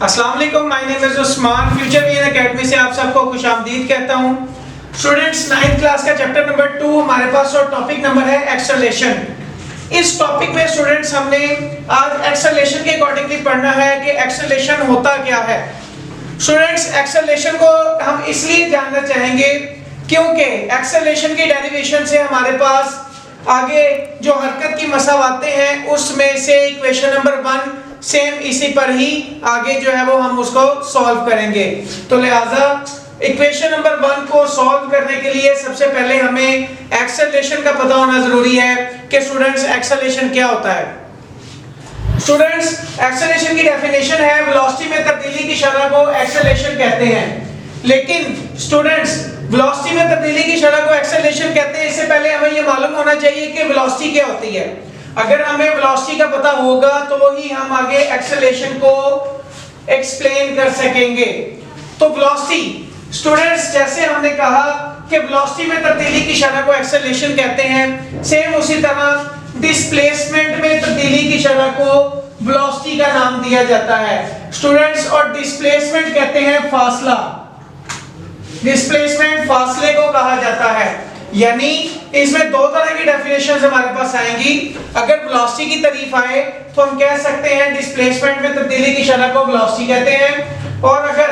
अस्सलाम वालेकुम, my name is Usman. Future vision academy से आप सबको खुशामदीद कहता हूं। स्टूडेंट्स, 9th क्लास का चैप्टर नंबर 2 हमारे पास और टॉपिक नंबर है एक्सेलरेशन। इस टॉपिक में स्टूडेंट्स हमने आज एक्सेलरेशन के अकॉर्डिंगली पढ़ना है कि एक्सेलरेशन होता क्या है। स्टूडेंट्स, एक्सेलरेशन को हम इसलिए जानना चाहेंगे क्योंकि एक्सेलरेशन की डेरिवेशन से हमारे पास आगे जो हरकत की मसावातें हैं उसमें से इक्वेशन नंबर 1 सेम इसी पर ही आगे जो है वो हम उसको सॉल्व करेंगे। तो लिहाजा इक्वेशन नंबर 1 को सॉल्व करने के लिए सबसे पहले हमें एक्सेलरेशन का पता होना जरूरी है कि स्टूडेंट्स एक्सेलरेशन क्या होता है। स्टूडेंट्स, एक्सेलरेशन की डेफिनेशन है वेलोसिटी में तब्दीली की शरह को एक्सेलरेशन कहते हैं। लेकिन स्टूडेंट्स, वेलोसिटी में तब्दीली की शरह को एक्सेलरेशन कहते हैं इससे पहले हमें ये मालूम होना चाहिए कि वेलोसिटी क्या होती है। अगर हमें वेलोसिटी का पता होगा तो ही हम आगे एक्सेलरेशन को एक्सप्लेन कर सकेंगे। तो वेलोसिटी स्टूडेंट्स, जैसे हमने कहा कि वेलोसिटी में तब्दीली की शरह को एक्सेलरेशन कहते हैं, सेम उसी तरह डिस्प्लेसमेंट में तब्दीली की शरह को वेलोसिटी का नाम दिया जाता है। स्टूडेंट्स, और डिस्प्लेसमेंट कहते हैं फासला। डिस्प्लेसमेंट फासले को कहा जाता है। यानी इसमें दो तरह की डेफिनेशंस हमारे पास आएंगी। अगर वेलोसिटी की तारीफ आए तो हम कह सकते हैं डिस्प्लेसमेंट में तब्दीली की शरह को वेलोसिटी कहते हैं, और अगर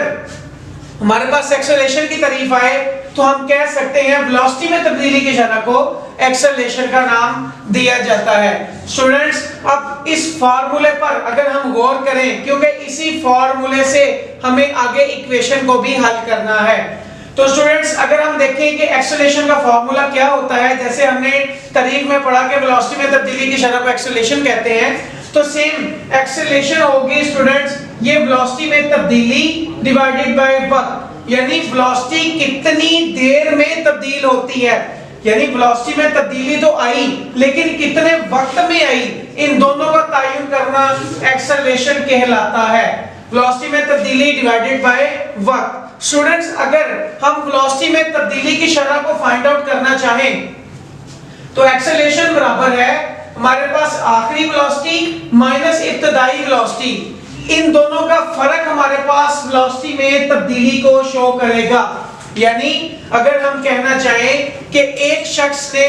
हमारे पास एक्सेलरेशन की तारीफ आए तो हम कह सकते हैं वेलोसिटी में तब्दीली की शरह को एक्सेलरेशन का नाम दिया जाता है। स्टूडेंट्स, अब इस फार्मूले पर अगर हम गौर करें, क्योंकि इसी फार्मूले से हमें आगे इक्वेशन को भी हल करना है। तो स्टूडेंट्स, अगर हम देखें कि एक्सेलरेशन का फार्मूला क्या होता है, जैसे हमने तारीख में पढ़ा कि वेलोसिटी में तब्दीली की शरह को एक्सेलरेशन कहते हैं, तो सेम एक्सेलरेशन होगी स्टूडेंट्स ये वेलोसिटी में तब्दीली डिवाइडेड बाय वक्त। यानी वेलोसिटी कितनी देर में तब्दील होती है, यानी वेलोसिटी में तब्दीली तो आई लेकिन कितने वक्त में आई, इन दोनों का तयन करना एक्सेलरेशन कहलाता है। वेलोसिटी में तब्दीली डिवाइडेड बाय वक्त। स्टूडेंट्स, अगर हम वेलोसिटी में तब्दीली की शरह को फाइंड आउट करना चाहें तो एक्सेलरेशन बराबर है हमारे पास आखिरी वेलोसिटी माइनस इब्तदाई वेलोसिटी। इन दोनों का फर्क हमारे पास वेलोसिटी में तब्दीली को शो करेगा। यानी अगर हम कहना चाहें कि एक शख्स ने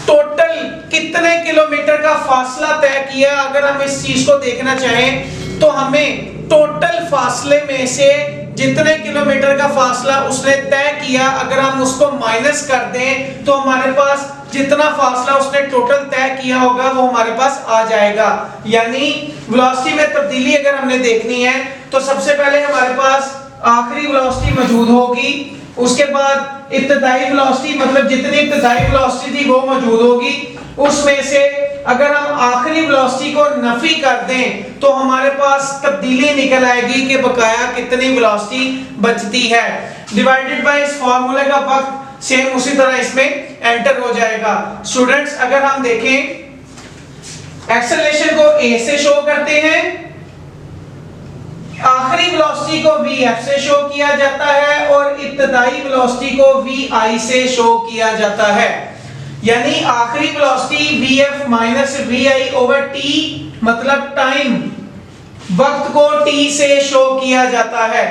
टोटल कितने किलोमीटर का फासला तय किया, अगर हम इस चीज को देखना चाहें तो हमें टोटल फासले में से जितने किलोमीटर का फासला उसने तय किया अगर हम उसको माइनस कर दें तो हमारे पास जितना फासला उसने टोटल तय किया होगा वो हमारे पास आ जाएगा। यानी वेलोसिटी में तब्दीली अगर हमने देखनी है तो सबसे पहले हमारे पास आखिरी वेलोसिटी मौजूद होगी, उसके बाद इब्तदाई वेलोसिटी मतलब जितनी इब्तदाई वेलोसिटी थी वो मौजूद होगी, उसमें से अगर हम आखिरी वेलोसिटी को नफी कर दें तो हमारे पास तब्दीली निकल आएगी कि बकाया कितनी वेलोसिटी बचती है। डिवाइडेड बाय इस फार्मूले का वक्त सेम उसी तरह इसमें एंटर हो जाएगा। स्टूडेंट्स, अगर हम देखें एक्सेलरेशन को a से शो करते हैं, आखिरी वेलोसिटी को vf से शो किया जाता है और इब्तदाई वेलोसिटी को vi से शो किया जाता है। यानी आखिरी velocity vf minus vi over t मतलब टाइम, वक्त को t से शो किया जाता है।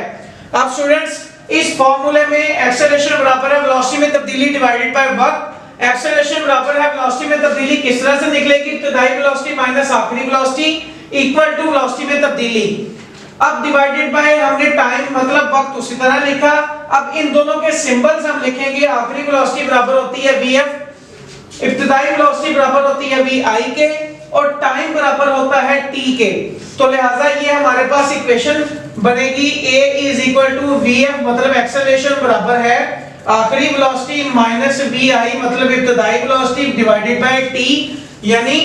अब स्टूडेंट्स, इस फार्मूले में एक्सेलरेशन बराबर है वेलोसिटी में तब्दीली डिवाइडेड बाय वक्त। एक्सेलरेशन बराबर है वेलोसिटी में तब्दीली किस तरह से निकलेगी, इब्तदाई वेलोसिटी माइनस आखिरी वेलोसिटी इक्वल टू वेलोसिटी में तब्दीली। अब डिवाइडेड बाय हमने टाइम मतलब वक्त उसी तरह लिखा। अब इन दोनों के सिंबल्स हम लिखेंगे, आखिरी वेलोसिटी बराबर होती है vf, इब्तदाई वेलोसिटी बराबर होती है vi के, और टाइम बराबर होता है t के। तो लिहाजा ये हमारे पास इक्वेशन बनेगी a is equal to vf मतलब एक्सेलरेशन बराबर है आखिरी वेलोसिटी माइनस vi मतलब इब्तदाई वेलोसिटी डिवाइडेड बाय t यानी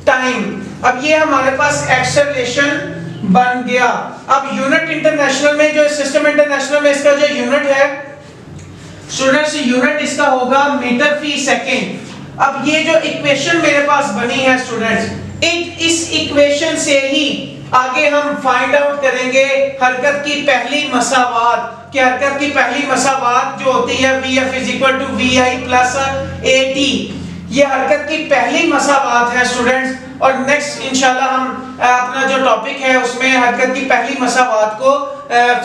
टाइम। अब ये हमारे पास एक्सेलरेशन बन गया। अब यूनिट इंटरनेशनल में जो सिस्टम इंटरनेशनल में इसका जो यूनिट है स्टूडेंट्स, यूनिट इसका होगा मीटर फी सेकंड। अब ये जो इक्वेशन मेरे पास बनी है स्टूडेंट्स, इस इक्वेशन से ही आगे हम फाइंड आउट करेंगे हरकत की पहली मसावात कि हरकत की पहली मसावात जो होती है vf is equal to vi plus at। ये हरकत की पहली मसावात है स्टूडेंट्स, और नेक्स्ट इंशाल्लाह हम अपना जो टॉपिक है उसमें हरकत की पहली मसावात को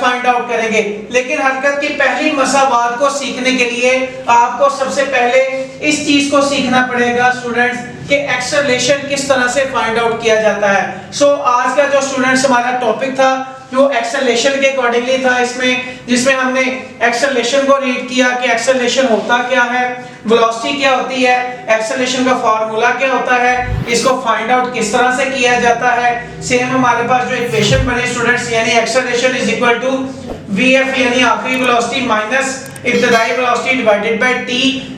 फाइंड आउट करेंगे। लेकिन हरकत की पहली मसावात को सीखने के लिए आपको सबसे पहले इस चीज को सीखना पड़ेगा स्टूडेंट्स कि एक्सेलरेशन किस तरह से फाइंड आउट किया जाता है। सो आज का जो स्टूडेंट्स हमारा टॉपिक था जो एक्सेलरेशन के अकॉर्डिंगली था, इसमें जिसमें हमने एक्सेलरेशन को रीड किया कि एक्सेलरेशन होता क्या है, वेलोसिटी क्या होती है, एक्सेलरेशन का फार्मूला क्या होता है, इसको फाइंड आउट किस तरह से किया जाता है। सेम हमारे पास जो इक्वेशन बने स्टूडेंट्स, यानी acceleration is equal to vf यानी आखिरी वेलोसिटी माइनस इब्तदाई वेलोसिटी डिवाइडेड बाय t,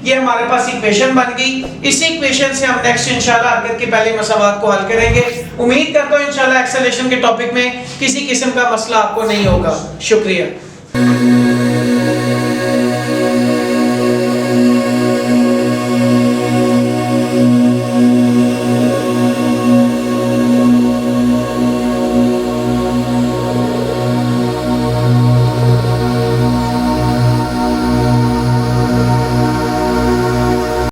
ये हमारे पास इक्वेशन बन गई। इसी इक्वेशन से हम नेक्स्ट इंशाल्लाह हरकत के पहले मसावात को हल करेंगे। उम्मीद करता हूं इंशाल्लाह एक्सेलरेशन के टॉपिक में किसी किस्म का मसला आपको नहीं होगा। शुक्रिया।